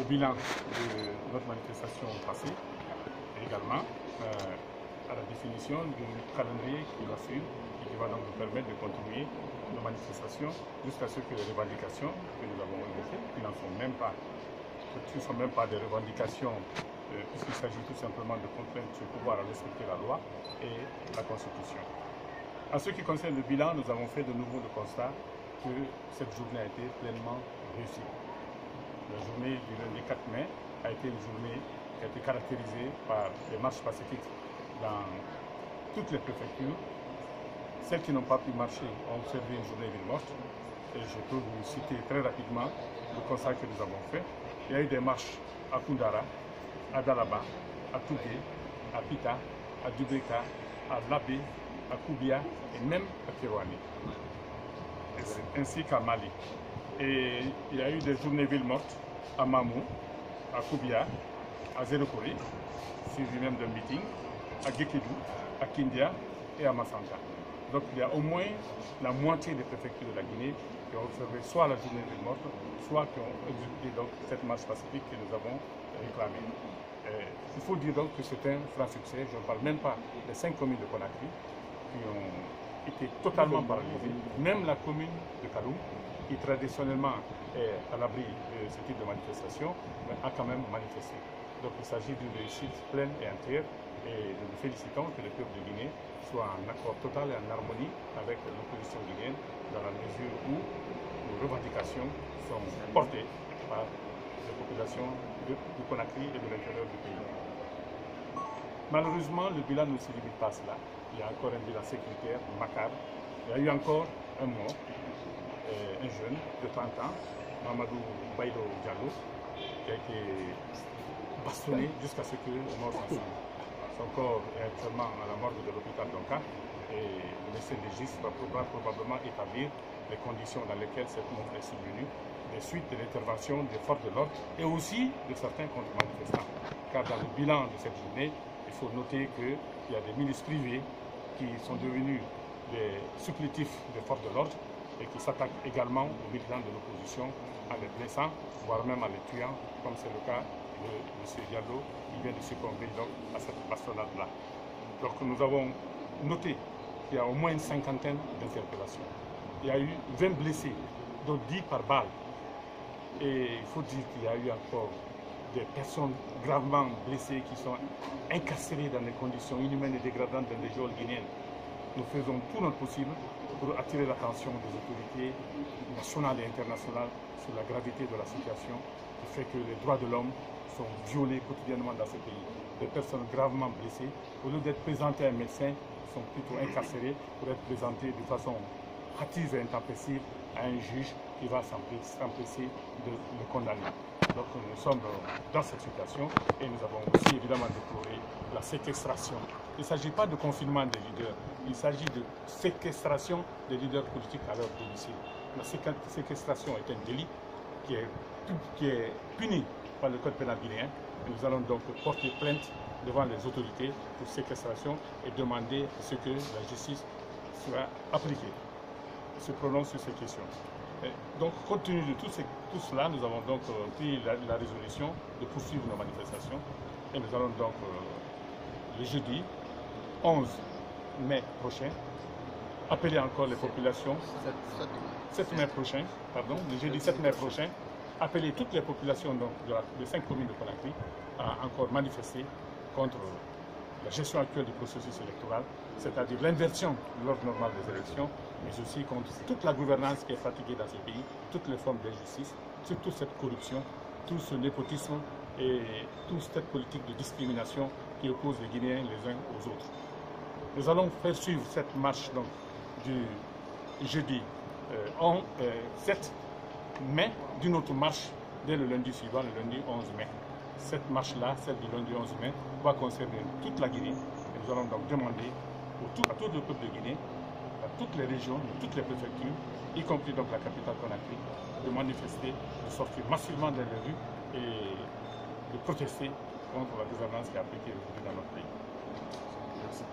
au bilan de notre manifestation passée et également à la définition du calendrier qui va suivre et qui va donc nous permettre de continuer nos manifestations jusqu'à ce que les revendications que nous avons évoquées, qui ne sont même pas des revendications puisqu'il s'agit tout simplement de contraindre ce pouvoir à respecter la loi et la Constitution. En ce qui concerne le bilan, nous avons fait de nouveau le constat que cette journée a été pleinement réussie. La journée du lundi 4 mai a été une journée qui a été caractérisée par des marches pacifiques dans toutes les préfectures. Celles qui n'ont pas pu marcher ont observé une journée ville morte. Et je peux vous citer très rapidement le constat que nous avons fait. Il y a eu des marches à Koundara, à Dalaba, à Tougué, à Pita, à Dubeka, à Labé, à Koubia et même à Kirouani, ainsi qu'à Mali. Et il y a eu des journées villes mortes à Mamou, à Koubia, à Zérekori, suivi même d'un meeting, à Gekedou, à Kindia et à Massanta. Donc il y a au moins la moitié des préfectures de la Guinée qui ont observé soit la journée ville morte, soit qui ont exécuté donc cette marche pacifique que nous avons réclamée. Il faut dire donc que c'est un franc succès. Je ne parle même pas des 5 communes de Conakry qui ont été totalement paralysées. Même la commune de Kaloum, qui traditionnellement est à l'abri de ce type de manifestation, a quand même manifesté. Donc il s'agit d'une réussite pleine et entière et nous nous félicitons que le peuple de Guinée soit en accord total et en harmonie avec l'opposition guinéenne dans la mesure où nos revendications sont portées par les populations du Conakry et de l'intérieur du pays. Malheureusement, le bilan ne se limite pas à cela. Il y a encore un bilan sécuritaire macabre. Il y a eu encore un mort, un jeune de 30 ans, Mamadou Baïdo Diallo, qui a été bastonné jusqu'à ce que la mort s'en suive. Son corps est actuellement à la morgue de l'hôpital d'Onka et le médecin légiste va probablement établir les conditions dans lesquelles cette mort est survenue, les suites de l'intervention des forces de l'ordre et aussi de certains contre-manifestants. Car dans le bilan de cette journée, il faut noter qu'il y a des milices privées qui sont devenus des supplétifs des forces de l'ordre et qui s'attaquent également aux militants de l'opposition en les blessant, voire même en les tuant, comme c'est le cas de M. Diallo, qui vient de succomber donc à cette bastonnade-là. Donc nous avons noté qu'il y a au moins une cinquantaine d'interpellations. Il y a eu 20 blessés, dont 10 par balle. Et il faut dire qu'il y a eu encore des personnes gravement blessées qui sont incarcérées dans des conditions inhumaines et dégradantes dans les geôles guinéennes. Nous faisons tout notre possible pour attirer l'attention des autorités nationales et internationales sur la gravité de la situation qui fait que les droits de l'homme sont violés quotidiennement dans ce pays. Des personnes gravement blessées, au lieu d'être présentées à un médecin, sont plutôt incarcérées pour être présentées de façon hâtive et intempestive à un juge qui va s'empresser de le condamner. Donc nous sommes dans cette situation et nous avons aussi évidemment déploré la séquestration. Il ne s'agit pas de confinement des leaders, il s'agit de séquestration des leaders politiques à leur domicile. La séquestration est un délit qui est puni par le code pénal guinéen. Et nous allons donc porter plainte devant les autorités pour séquestration et demander à ce que la justice soit appliquée, se prononce sur ces questions. Et donc, compte tenu de tout cela, nous avons donc pris la résolution de poursuivre nos manifestations et nous allons donc le jeudi 11 mai prochain appeler encore les populations, 7 mai prochain, pardon, le jeudi 7 mai prochain, appeler toutes les populations donc, des 5 communes de Conakry à encore manifester contre la gestion actuelle du processus électoral, c'est-à-dire l'inversion de l'ordre normal des élections, mais aussi contre toute la gouvernance qui est fatiguée dans ce pays, toutes les formes d'injustice, toute cette corruption, tout ce népotisme et toute cette politique de discrimination qui oppose les Guinéens les uns aux autres. Nous allons faire suivre cette marche donc, du jeudi 7 mai d'une autre marche dès le lundi suivant, le lundi 11 mai. Cette marche-là, celle du lundi 11 mai, va concerner toute la Guinée. Et nous allons donc demander à tout le peuple de Guinée, à toutes les régions, à toutes les préfectures, y compris donc la capitale Conakry, de manifester, de sortir massivement dans les rues et de protester contre la gouvernance qui est appliquée aujourd'hui dans notre pays. Merci.